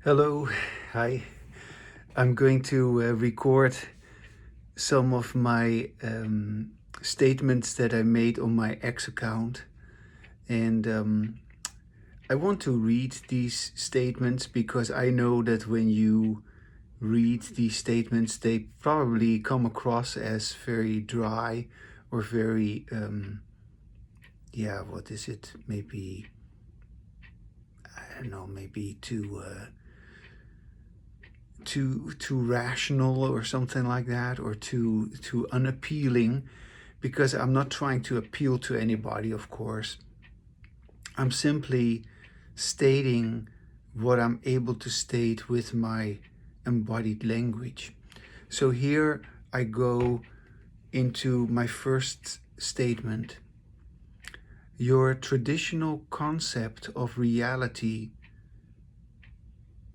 Hello, hi. I'm going to record some of my statements that I made on my X account. And I want to read these statements because I know that when you read these statements, they probably come across as very dry or very, what is it? Maybe, I don't know, maybe too rational or something like that, or too unappealing, because I'm not trying to appeal to anybody, of course. I'm simply stating what I'm able to state with my embodied language. So here I go into my first statement. Your traditional concept of reality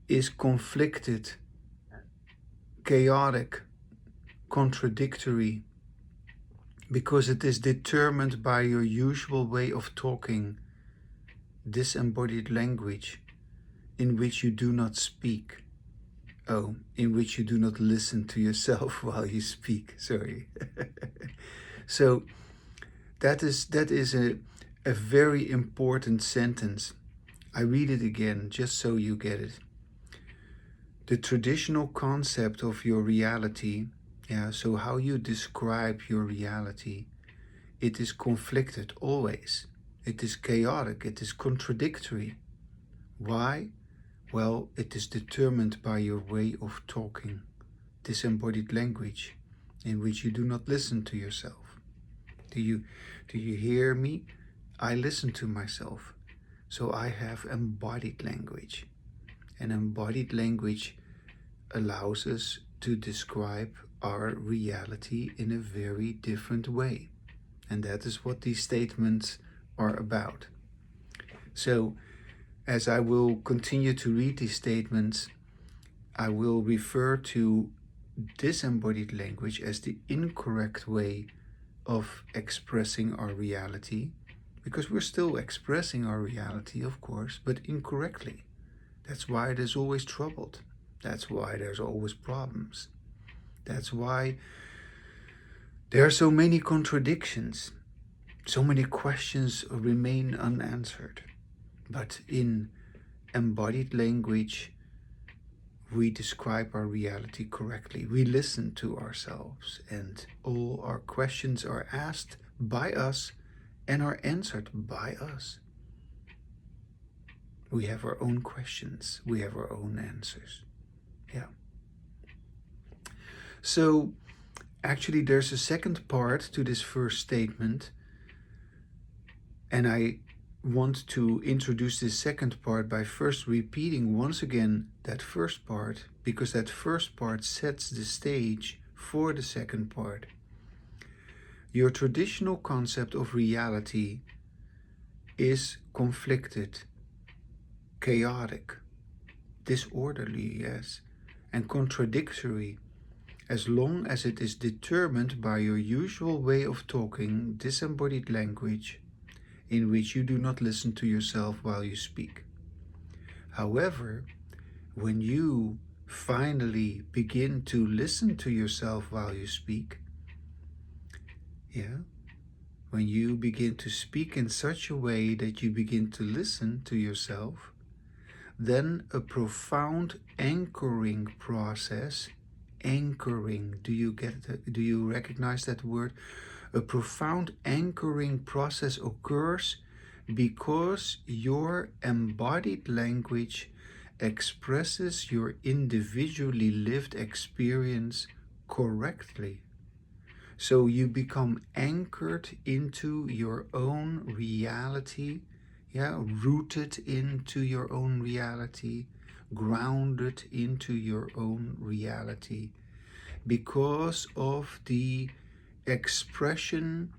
is conflicted, chaotic, contradictory, because it is determined by your usual way of talking, disembodied language, in which you do not speak. Oh, in which you do not listen to yourself while you speak. Sorry. So that is a very important sentence. I read it again just so you get it. The traditional concept of your reality, so how you describe your reality, it is conflicted always. It is chaotic. It is contradictory. Why? Well, it is determined by your way of talking, disembodied language, in which you do not listen to yourself. Do you hear me? I listen to myself. So I have embodied language. And embodied language allows us to describe our reality in a very different way. And that is what these statements are about. So, as I will continue to read these statements, I will refer to disembodied language as the incorrect way of expressing our reality, because we're still expressing our reality, of course, but incorrectly. That's why there's always trouble. That's why there's always problems. That's why there are so many contradictions. So many questions remain unanswered. But in embodied language, we describe our reality correctly. We listen to ourselves, and all our questions are asked by us and are answered by us. We have our own questions. We have our own answers. Yeah. So actually there's a second part to this first statement, and I want to introduce this second part by first repeating once again that first part, because that first part sets the stage for the second part. Your traditional concept of reality is conflicted, chaotic, disorderly, yes, and contradictory, as long as it is determined by your usual way of talking, disembodied language, in which you do not listen to yourself while you speak. However, when you finally begin to listen to yourself while you speak, when you begin to speak in such a way that you begin to listen to yourself, then a profound anchoring process, anchoring, do you recognize that word? A profound anchoring process occurs because your embodied language expresses your individually lived experience correctly. So you become anchored into your own reality, rooted into your own reality, grounded into your own reality, because of the expression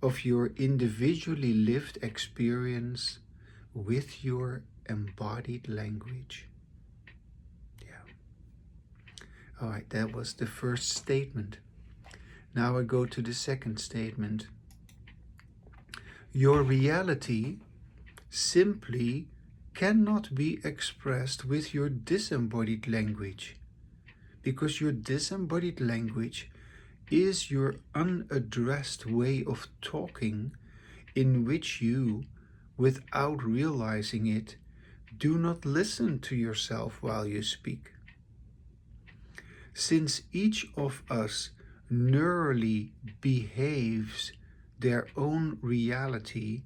of your individually lived experience with your embodied language. All right, that was the first statement. Now I go to the second statement. Your reality simply cannot be expressed with your disembodied language, because your disembodied language is your unaddressed way of talking, in which you, without realizing it, do not listen to yourself while you speak. Since each of us neurally behaves their own reality,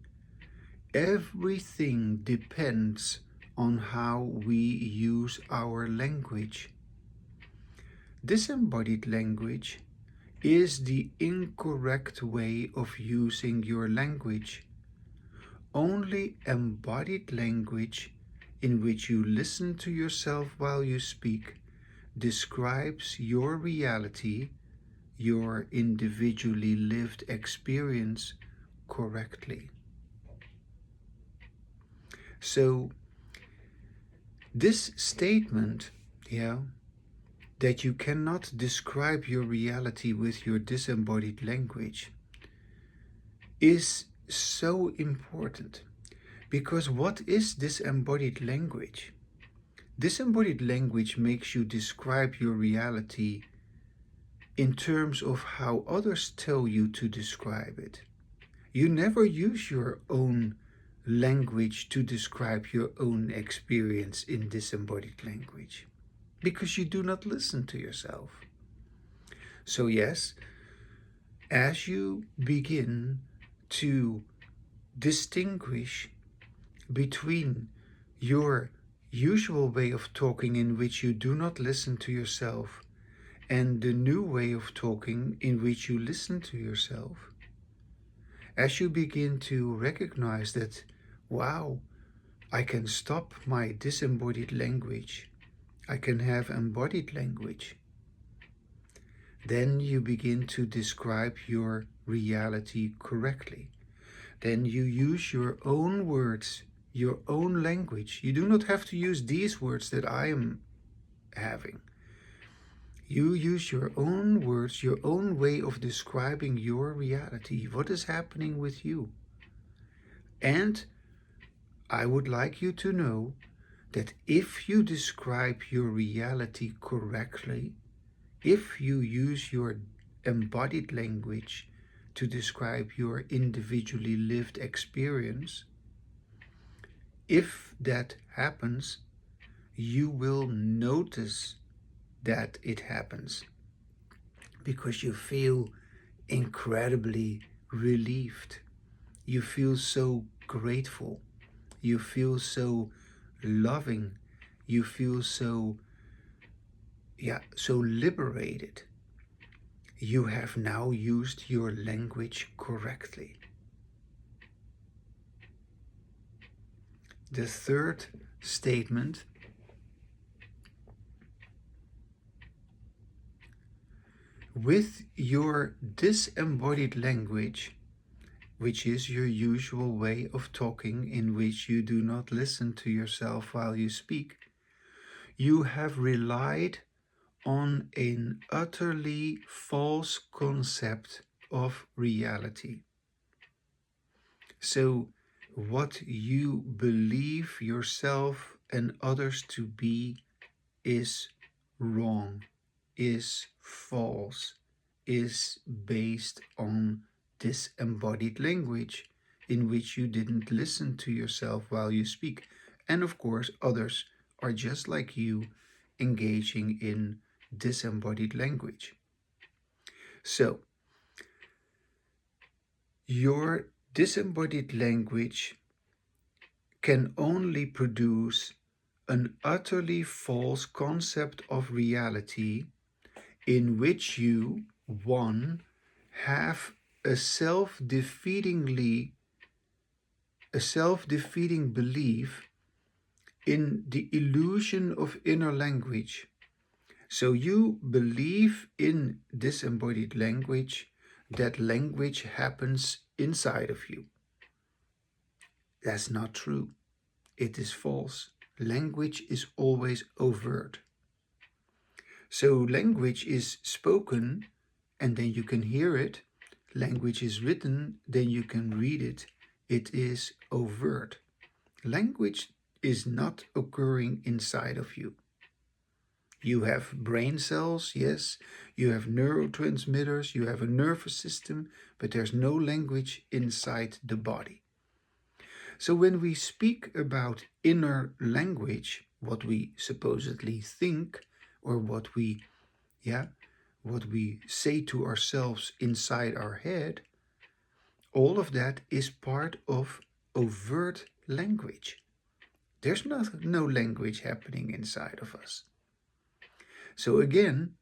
everything depends on how we use our language. Disembodied language is the incorrect way of using your language. Only embodied language, in which you listen to yourself while you speak, describes your reality, your individually lived experience, correctly. So this statement, that you cannot describe your reality with your disembodied language, is so important. Because what is disembodied language? Disembodied language makes you describe your reality in terms of how others tell you to describe it. You never use your own language to describe your own experience in disembodied language, because you do not listen to yourself. So yes, as you begin to distinguish between your usual way of talking, in which you do not listen to yourself, and the new way of talking in which you listen to yourself, as you begin to recognize that, wow, I can stop my disembodied language, I can have embodied language, then you begin to describe your reality correctly. Then you use your own words, your own language. You do not have to use these words that I am having. You use your own words, your own way of describing your reality, what is happening with you. And I would like you to know that if you describe your reality correctly, if you use your embodied language to describe your individually lived experience, if that happens, you will notice that it happens, because you feel incredibly relieved. You feel so grateful. You feel so loving. You feel so liberated. You have now used your language correctly. The third statement: with your disembodied language, which is your usual way of talking, in which you do not listen to yourself while you speak, you have relied on an utterly false concept of reality. So what you believe yourself and others to be is wrong, is false, is based on disembodied language, in which you didn't listen to yourself while you speak. And of course, others are just like you, engaging in disembodied language. So, your disembodied language can only produce an utterly false concept of reality, in which you, one, have a self-defeating belief in the illusion of inner language. So you believe in disembodied language, that language happens inside of you. That's not true. It is false. Language is always overt. So language is spoken, and then you can hear it. Language is written, then you can read it. It is overt. Language is not occurring inside of you. You have brain cells, yes, you have neurotransmitters, you have a nervous system, but there's no language inside the body. So when we speak about inner language, what we supposedly think, or what we say to ourselves inside our head, all of that is part of overt language. There's no language happening inside of us. So again,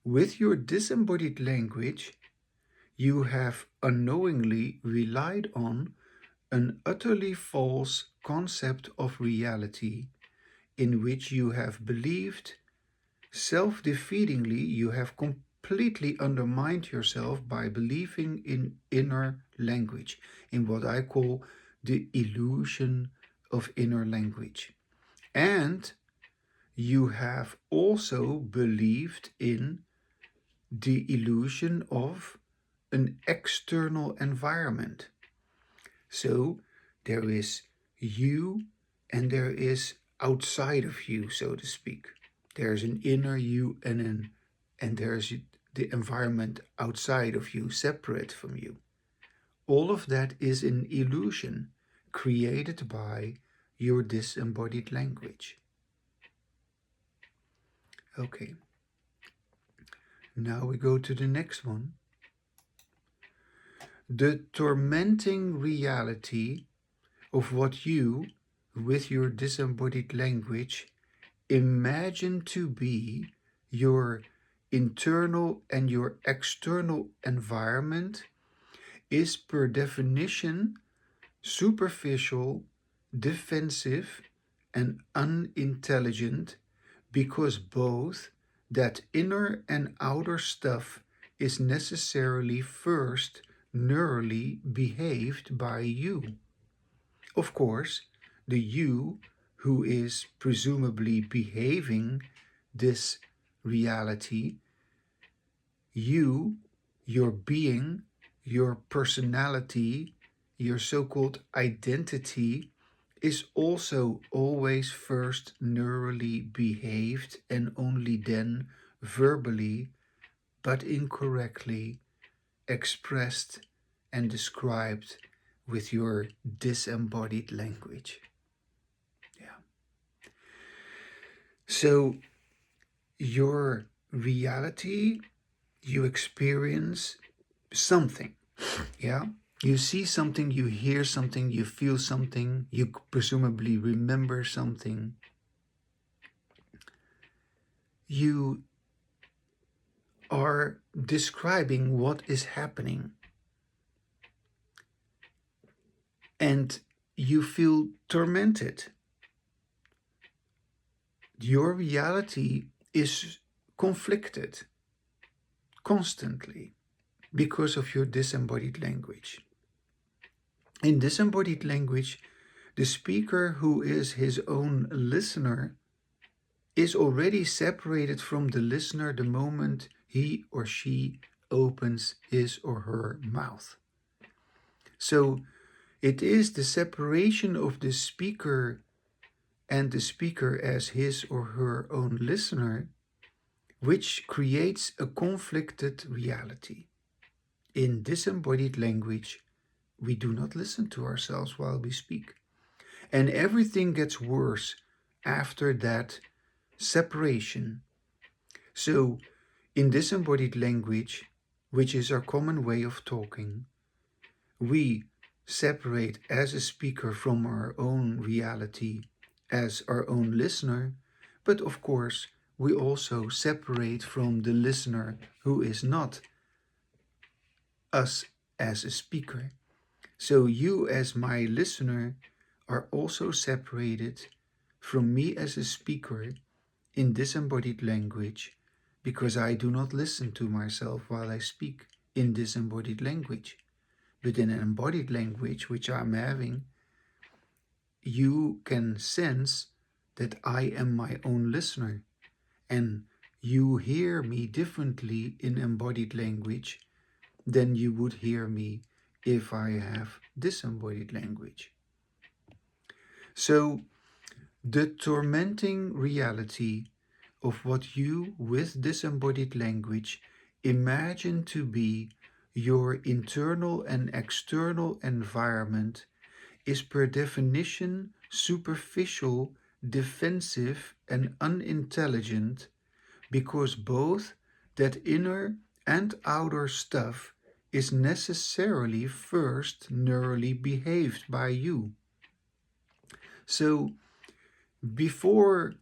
with your disembodied language, you have unknowingly relied on an utterly false concept of reality in which you have believed self-defeatingly. You have completely undermined yourself by believing in inner language, in what I call the illusion of inner language. And you have also believed in the illusion of an external environment. So there is you and there is outside of you, so to speak. There's an inner you and there's the environment outside of you, separate from you. All of that is an illusion created by your disembodied language. Okay. Now we go to the next one. The tormenting reality of what you, with your disembodied language, imagine to be your internal and your external environment is per definition superficial, defensive, and unintelligent, because both that inner and outer stuff is necessarily first neurally behaved by you. Of course, the you who is presumably behaving this reality, you, your being, your personality, your so-called identity, is also always first neurally behaved and only then verbally, but incorrectly, expressed and described with your disembodied language. Yeah. So your reality, you experience something. Yeah. You see something, you hear something, you feel something, you presumably remember something. You are describing what is happening. And you feel tormented. Your reality is conflicted constantly because of your disembodied language. In disembodied language, the speaker, who is his own listener, is already separated from the listener the moment he or she opens his or her mouth. So it is the separation of the speaker and the speaker as his or her own listener which creates a conflicted reality. In disembodied language, we do not listen to ourselves while we speak. And everything gets worse after that separation. So, in disembodied language, which is our common way of talking, we separate as a speaker from our own reality as our own listener, but of course, we also separate from the listener who is not us as a speaker. So you as my listener are also separated from me as a speaker in disembodied language, because I do not listen to myself while I speak in disembodied language. But in an embodied language, which I'm having, you can sense that I am my own listener, and you hear me differently in embodied language than you would hear me if I have disembodied language. So the tormenting reality of what you, with disembodied language, imagine to be your internal and external environment is per definition superficial, defensive, and unintelligent, because both that inner and outer stuff is necessarily first neurally behaved by you. So before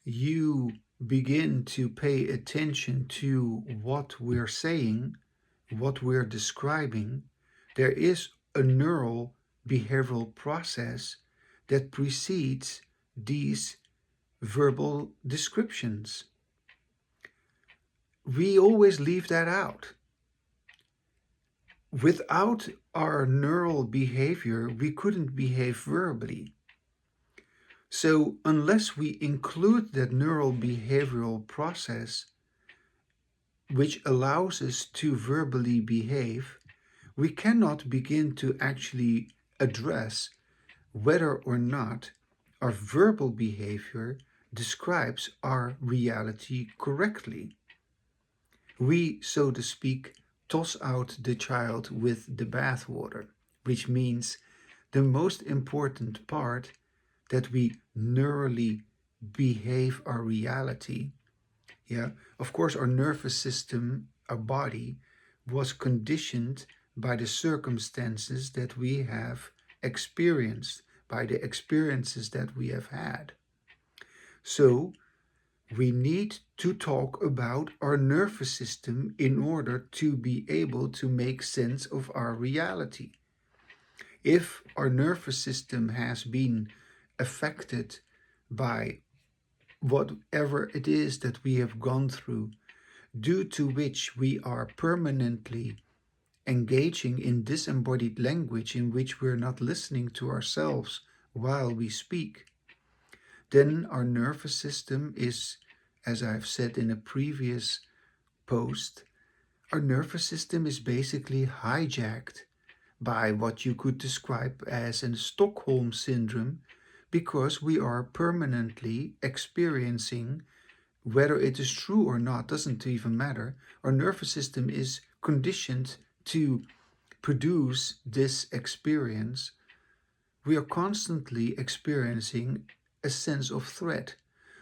you begin to pay attention to what we're saying, what we're describing, there is a neural behavioral process that precedes these verbal descriptions. We always leave that out. Without our neural behavior, we couldn't behave verbally. So, unless we include that neural behavioral process, which allows us to verbally behave, we cannot begin to actually address whether or not our verbal behavior describes our reality correctly. We, so to speak, toss out the child with the bathwater, which means the most important part, that we neurally behave our reality. Yeah, of course, our nervous system, our body, was conditioned by the circumstances that we have experienced, by the experiences that we have had. So, we need to talk about our nervous system in order to be able to make sense of our reality. If our nervous system has been affected by whatever it is that we have gone through, due to which we are permanently engaging in disembodied language in which we're not listening to ourselves while we speak, then our nervous system is, as I've said in a previous post, our nervous system is basically hijacked by what you could describe as a Stockholm syndrome, because we are permanently experiencing, whether it is true or not doesn't even matter. Our nervous system is conditioned to produce this experience. We are constantly experiencing a sense of threat.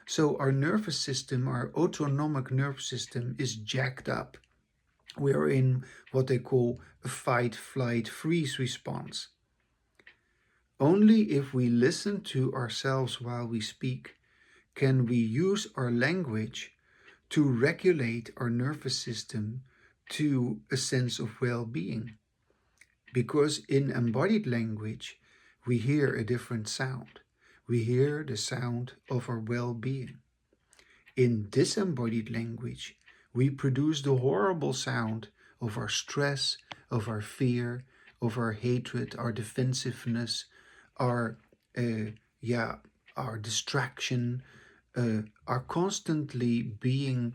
So our nervous system, our autonomic nervous system, is jacked up. We are in what they call a fight, flight, freeze response. Only if we listen to ourselves while we speak can we use our language to regulate our nervous system to a sense of well-being. Because in embodied language, we hear a different sound. We hear the sound of our well-being. In disembodied language, we produce the horrible sound of our stress, of our fear, of our hatred, our defensiveness, our yeah, our distraction, are constantly being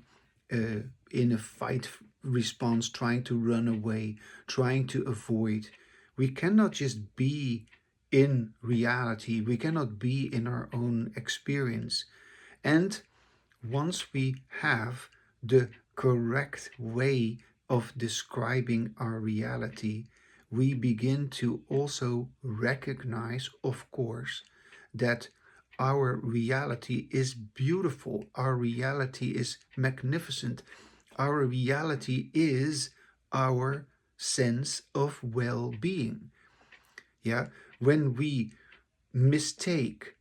in a fight response, trying to run away, trying to avoid. We cannot just be in reality, we cannot be in our own experience. And once we have the correct way of describing our reality, we begin to also recognize, of course, that our reality is beautiful, our reality is magnificent, our reality is our sense of well-being. Yeah, when we mistake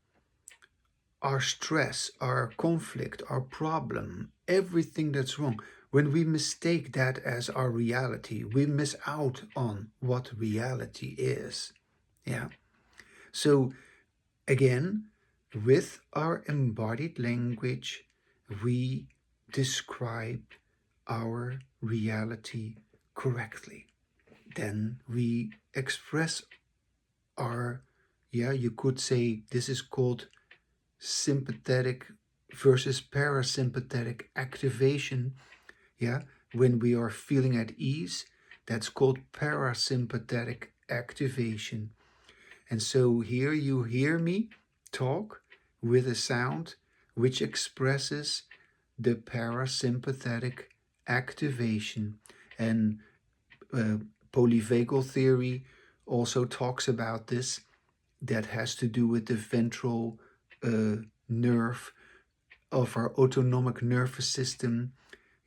our stress, our conflict, our problem, everything that's wrong, when we mistake that as our reality, we miss out on what reality is. Yeah. So again, with our embodied language, we describe our reality correctly. Then we express our, yeah, you could say this is called sympathetic versus parasympathetic activation. Yeah, when we are feeling at ease, that's called parasympathetic activation. And so here you hear me talk with a sound which expresses the parasympathetic activation. And uh, polyvagal theory also talks about this. That has to do with the ventral nerve of our autonomic nervous system.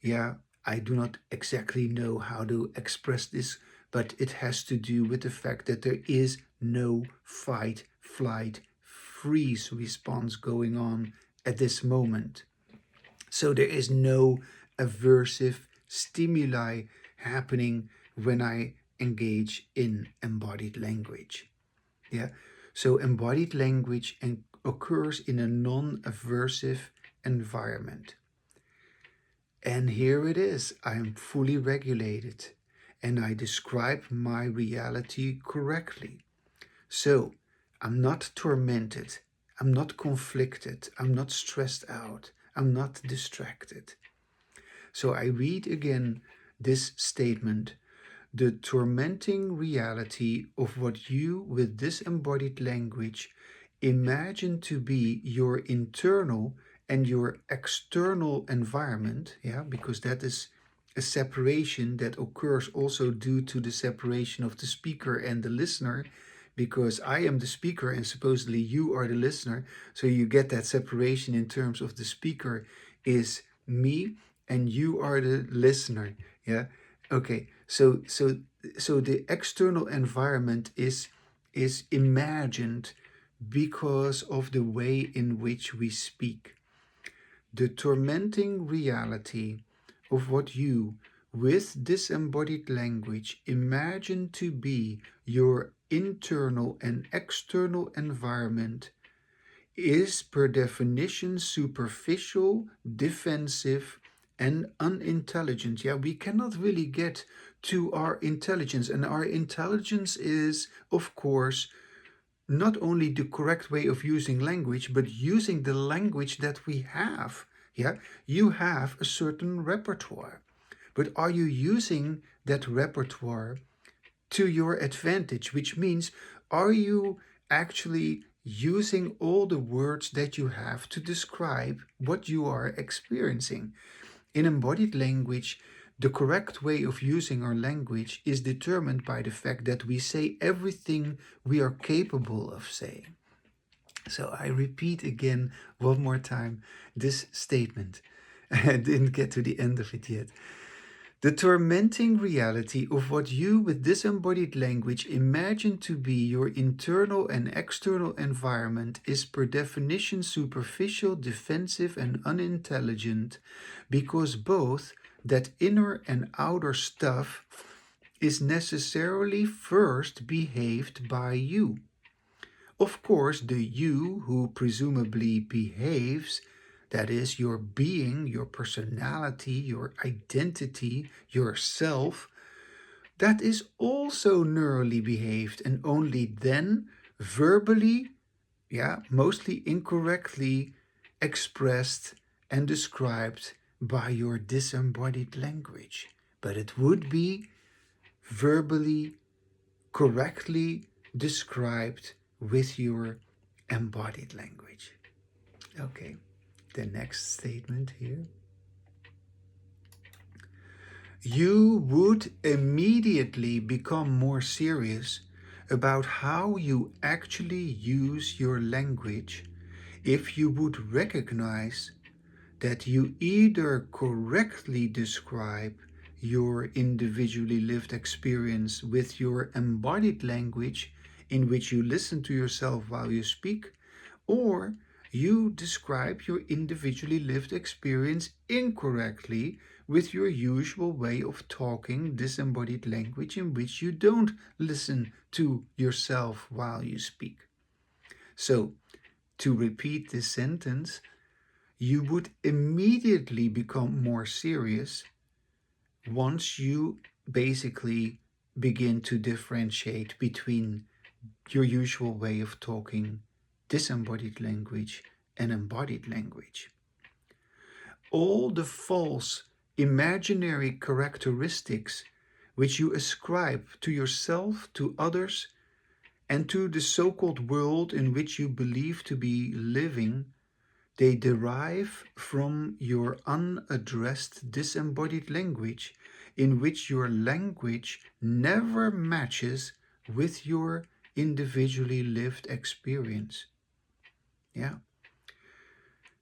Yeah, I do not exactly know how to express this, but it has to do with the fact that there is no fight, flight, freeze response going on at this moment. So there is no aversive stimuli happening when I engage in embodied language. Yeah. So embodied language occurs in a non-aversive environment. And here it is. I am fully regulated and I describe my reality correctly. So I'm not tormented. I'm not conflicted. I'm not stressed out. I'm not distracted. So I read again this statement. The tormenting reality of what you, with disembodied language, imagine to be your internal and your external environment, yeah, because that is a separation that occurs also due to the separation of the speaker and the listener, because I am the speaker and supposedly you are the listener. So you get that separation in terms of the speaker is me and you are the listener. Yeah. Okay. So the external environment is imagined because of the way in which we speak. The tormenting reality of what you, with disembodied language, imagine to be your internal and external environment is per definition superficial, defensive, and unintelligent. Yeah, we cannot really get to our intelligence, and our intelligence is, of course, not only the correct way of using language, but using the language that we have. Yeah, you have a certain repertoire, but are you using that repertoire to your advantage? Which means, are you actually using all the words that you have to describe what you are experiencing? In embodied language, the correct way of using our language is determined by the fact that we say everything we are capable of saying. So I repeat again one more time this statement. I didn't get to the end of it yet. The tormenting reality of what you, with disembodied language, imagine to be your internal and external environment is per definition superficial, defensive, and unintelligent, because both that inner and outer stuff is necessarily first behaved by you. Of course, the you who presumably behaves, that is, your being, your personality, your identity, yourself, that is also neurally behaved and only then verbally, yeah, mostly incorrectly expressed and described by your disembodied language. But it would be verbally correctly described with your embodied language. Okay, the next statement here. You would immediately become more serious about how you actually use your language if you would recognize that you either correctly describe your individually lived experience with your embodied language in which you listen to yourself while you speak, or you describe your individually lived experience incorrectly with your usual way of talking disembodied language in which you don't listen to yourself while you speak. So, to repeat this sentence, you would immediately become more serious once you basically begin to differentiate between your usual way of talking, disembodied language, and embodied language. All the false imaginary characteristics which you ascribe to yourself, to others, and to the so-called world in which you believe to be living, they derive from your unaddressed disembodied language, in which your language never matches with your individually lived experience. Yeah.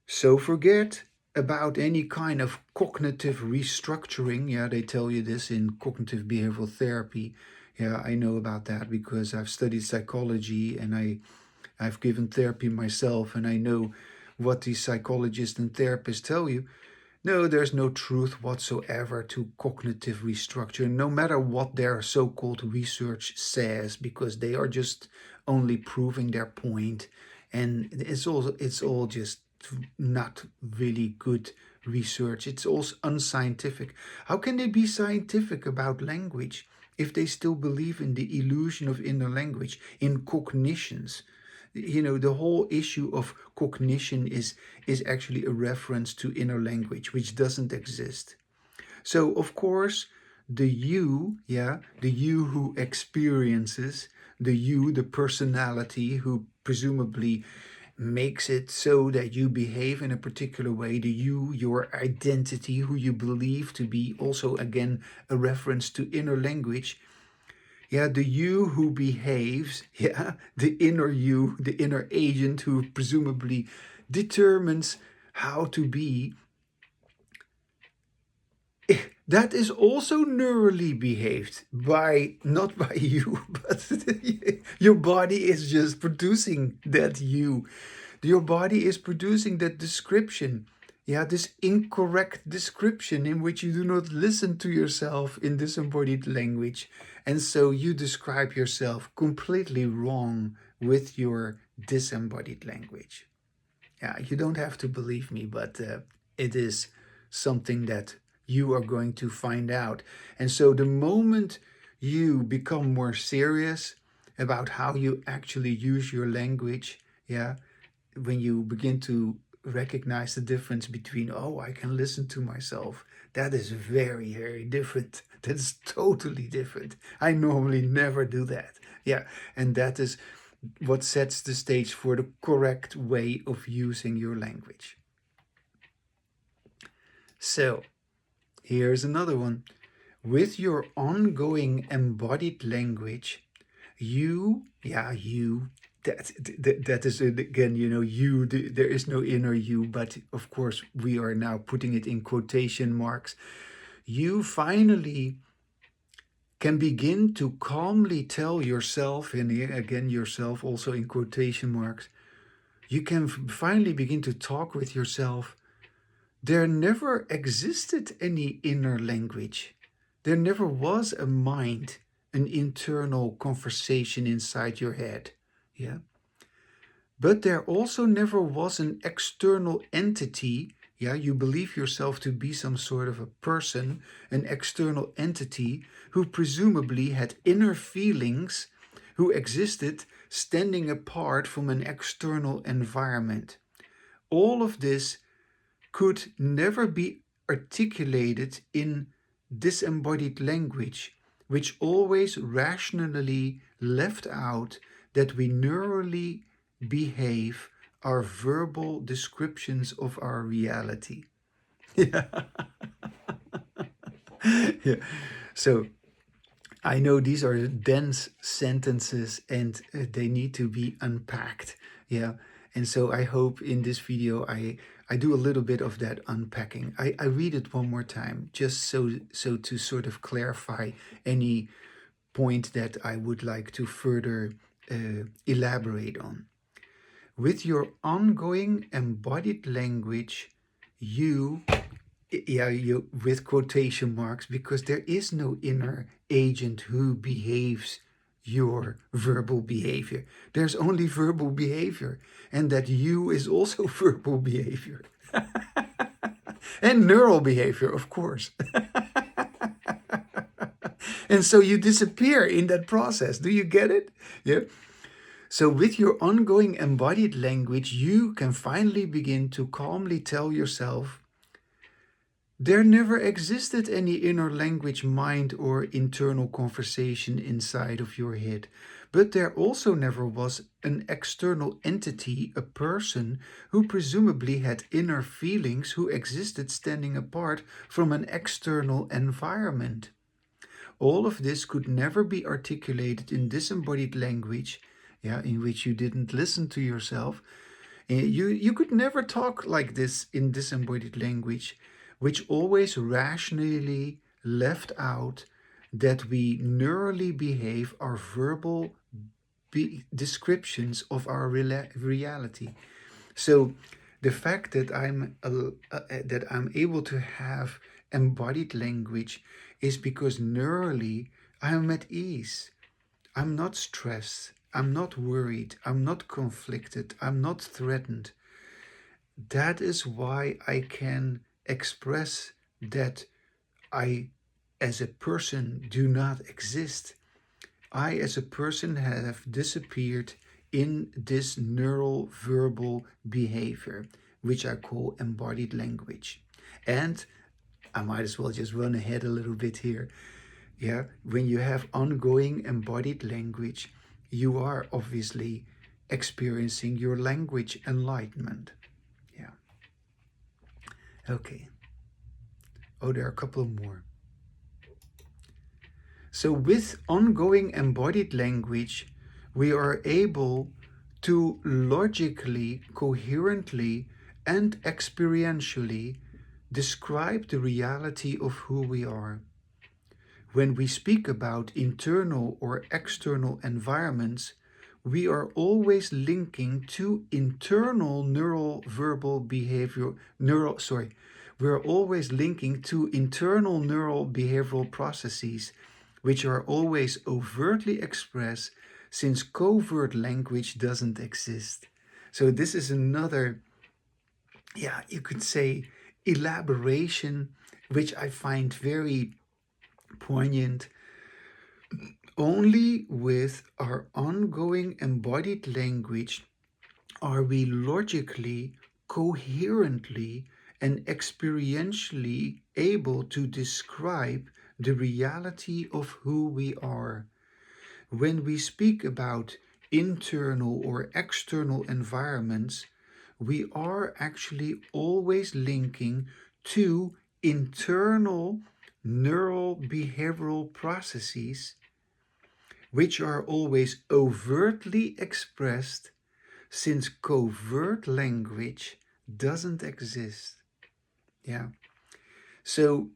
So forget about any kind of cognitive restructuring. Yeah, they tell you this in cognitive behavioral therapy. Yeah, I know about that because I've studied psychology and I've given therapy myself, and I know what these psychologists and therapists tell you. No, there's no truth whatsoever to cognitive restructure, no matter what their so-called research says, because they are just only proving their point, and it's all just not really good research. It's all unscientific. How can they be scientific about language if they still believe in the illusion of inner language, in cognitions? The whole issue of cognition is actually a reference to inner language, which doesn't exist. So of course, the you who experiences, the personality who presumably makes it so that you behave in a particular way, your identity, who you believe to be also again a reference to inner language. Yeah, the you who behaves, yeah, the inner you, the inner agent who presumably determines how to be, that is also neurally behaved by, not by you, but your body is just producing that you. Your body is producing that description. Yeah, this incorrect description in which you do not listen to yourself in disembodied language. And so you describe yourself completely wrong with your disembodied language. Yeah, you don't have to believe me, but it is something that you are going to find out. And so the moment you become more serious about how you actually use your language, yeah, when you begin to recognize the difference between, oh, I can listen to myself, that is very, very different. That is totally different. I normally never do that. Yeah, and that is what sets the stage for the correct way of using your language. So, here's another one. With your ongoing embodied language, that is it again, there is no inner you, but of course we are now putting it in quotation marks. You finally can begin to calmly tell yourself, and here again yourself also in quotation marks, you can finally begin to talk with yourself. There never existed any inner language. There never was a mind, an internal conversation inside your head. Yeah. But there also never was an external entity. Yeah, you believe yourself to be some sort of a person, an external entity who presumably had inner feelings, who existed standing apart from an external environment. All of this could never be articulated in disembodied language, which always rationally left out that we neurally behave our verbal descriptions of our reality. Yeah. Yeah. So I know these are dense sentences and they need to be unpacked. Yeah. And so I hope in this video I do a little bit of that unpacking. I read it one more time just so to sort of clarify any point that I would like to further elaborate on. With your ongoing embodied language, you with quotation marks, because there is no inner agent who behaves your verbal behavior. There's only verbal behavior, and that you is also verbal behavior. And neural behavior, of course. And so you disappear in that process. Do you get it? Yeah. So with your ongoing embodied language, you can finally begin to calmly tell yourself, there never existed any inner language, mind, or internal conversation inside of your head. But there also never was an external entity, a person, who presumably had inner feelings, who existed standing apart from an external environment. All of this could never be articulated in disembodied language, in which you didn't listen to yourself. You could never talk like this in disembodied language, which always rationally left out that we neurally behave our verbal descriptions of our reality. So the fact that I'm able to have embodied language is because neurally I'm at ease. I'm not stressed. I'm not worried. I'm not conflicted. I'm not threatened. That is why I can express that I, as a person, do not exist. I, as a person, have disappeared in this neural verbal behavior, which I call embodied language. And I might as well just run ahead a little bit here. Yeah, when you have ongoing embodied language, you are obviously experiencing your language enlightenment. Yeah. Okay. Oh, there are a couple more. So with ongoing embodied language, we are able to logically, coherently, and experientially describe the reality of who we are. When we speak about internal or external environments, we are always linking to internal neural verbal behavior we're always linking to internal neural behavioral processes which are always overtly expressed since covert language doesn't exist. So this is another, you could say, elaboration which I find very poignant. Only with our ongoing embodied language are we logically, coherently, and experientially able to describe the reality of who we are. When we speak about internal or external environments, we are actually always linking to internal neural behavioral processes which are always overtly expressed since covert language doesn't exist. Yeah. So,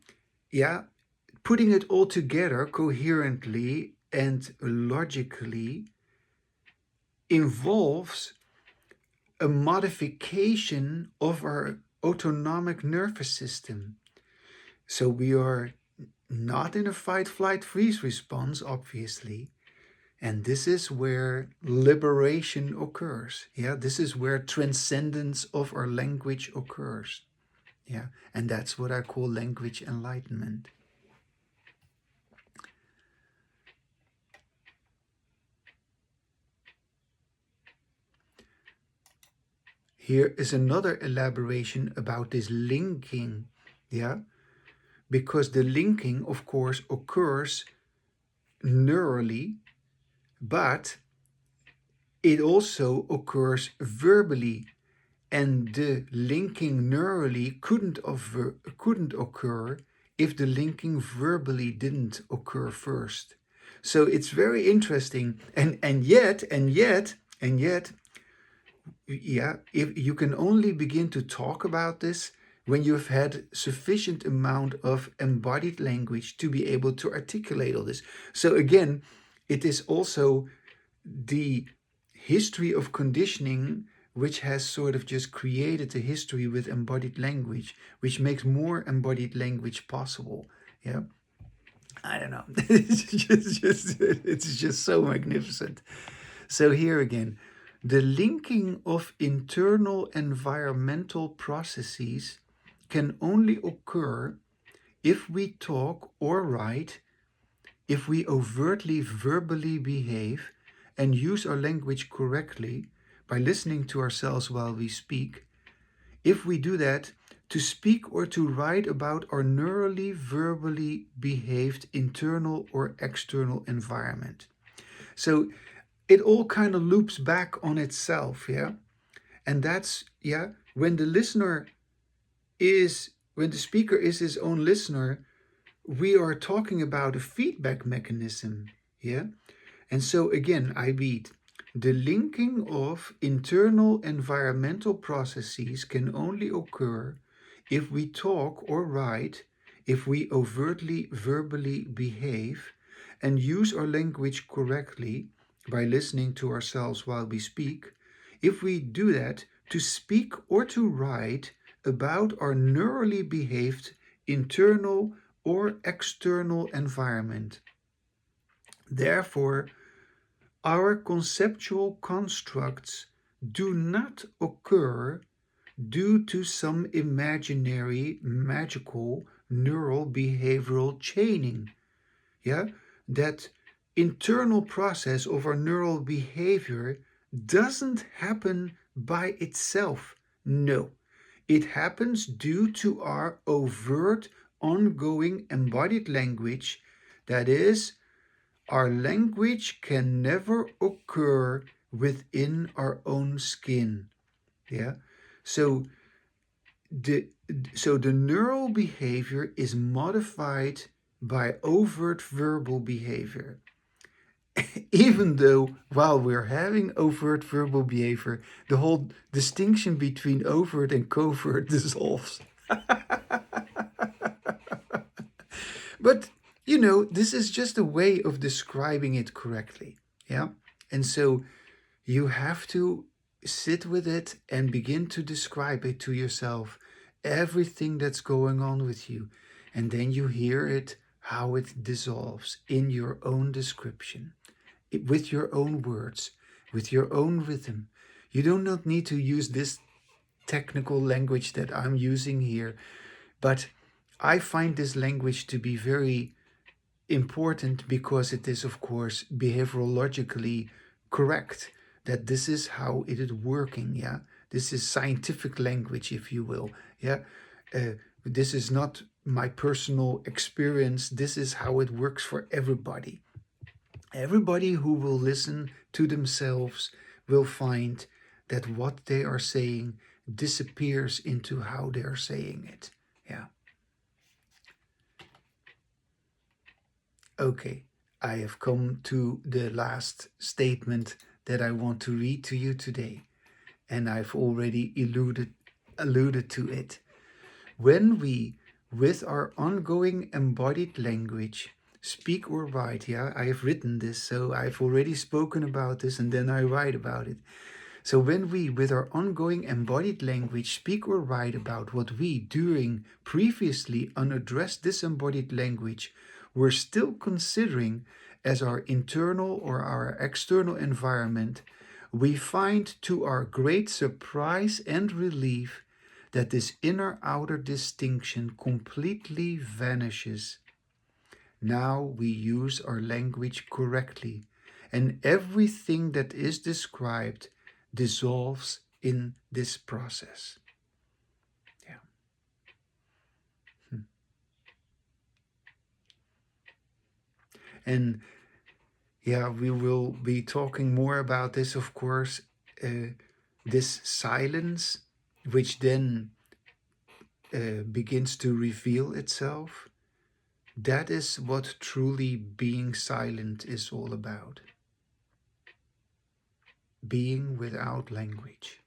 putting it all together coherently and logically involves a modification of our autonomic nervous system. So we are not in a fight, flight, freeze response, obviously. And this is where liberation occurs. Yeah, this is where transcendence of our language occurs. Yeah, and that's what I call language enlightenment. Here is another elaboration about this linking. Yeah, because the linking, of course, occurs neurally, but it also occurs verbally. And the linking neurally couldn't occur if the linking verbally didn't occur first. So it's very interesting. And yet, if you can only begin to talk about this when you've had sufficient amount of embodied language to be able to articulate all this. So again, it is also the history of conditioning which has sort of just created a history with embodied language, which makes more embodied language possible. Yeah, I don't know. It's just so magnificent. So here again, the linking of internal environmental processes can only occur if we talk or write, if we overtly verbally behave and use our language correctly by listening to ourselves while we speak, if we do that, to speak or to write about our neurally verbally behaved internal or external environment. So it all kind of loops back on itself, yeah? And that's, yeah, when the listener when the speaker is his own listener, we are talking about a feedback mechanism, yeah? And so again, I read, the linking of internal environmental processes can only occur if we talk or write, if we overtly verbally behave and use our language correctly by listening to ourselves while we speak, if we do that, to speak or to write about our neurally behaved internal or external environment. Therefore, our conceptual constructs do not occur due to some imaginary, magical neural behavioral chaining. Yeah, that internal process of our neural behavior doesn't happen by itself. No, it happens due to our overt, ongoing embodied language, that is, our language can never occur within our own skin. Yeah. So the the neural behavior is modified by overt verbal behavior. Even though while we're having overt verbal behavior, the whole distinction between overt and covert dissolves. But this is just a way of describing it correctly. Yeah. And so you have to sit with it and begin to describe it to yourself, everything that's going on with you. And then you hear it, how it dissolves in your own description, with your own words, with your own rhythm. You do not need to use this technical language that I'm using here, but I find this language to be very important because it is, of course, behaviorologically correct, that this is how it is working. Yeah, this is scientific language, if you will. Yeah, this is not my personal experience. This is how it works for everybody. Everybody who will listen to themselves will find that what they are saying disappears into how they are saying it. Yeah. Okay, I have come to the last statement that I want to read to you today, and I've already alluded to it. When we, with our ongoing embodied language, speak or write, yeah, I have written this, so I've already spoken about this, and then I write about it. So when we, with our ongoing embodied language, speak or write about what we, during previously unaddressed disembodied language, were still considering as our internal or our external environment, we find to our great surprise and relief that this inner-outer distinction completely vanishes. Now we use our language correctly, and everything that is described dissolves in this process. Yeah. And yeah, we will be talking more about this, of course. This silence, which then begins to reveal itself, that is what truly being silent is all about. Being without language.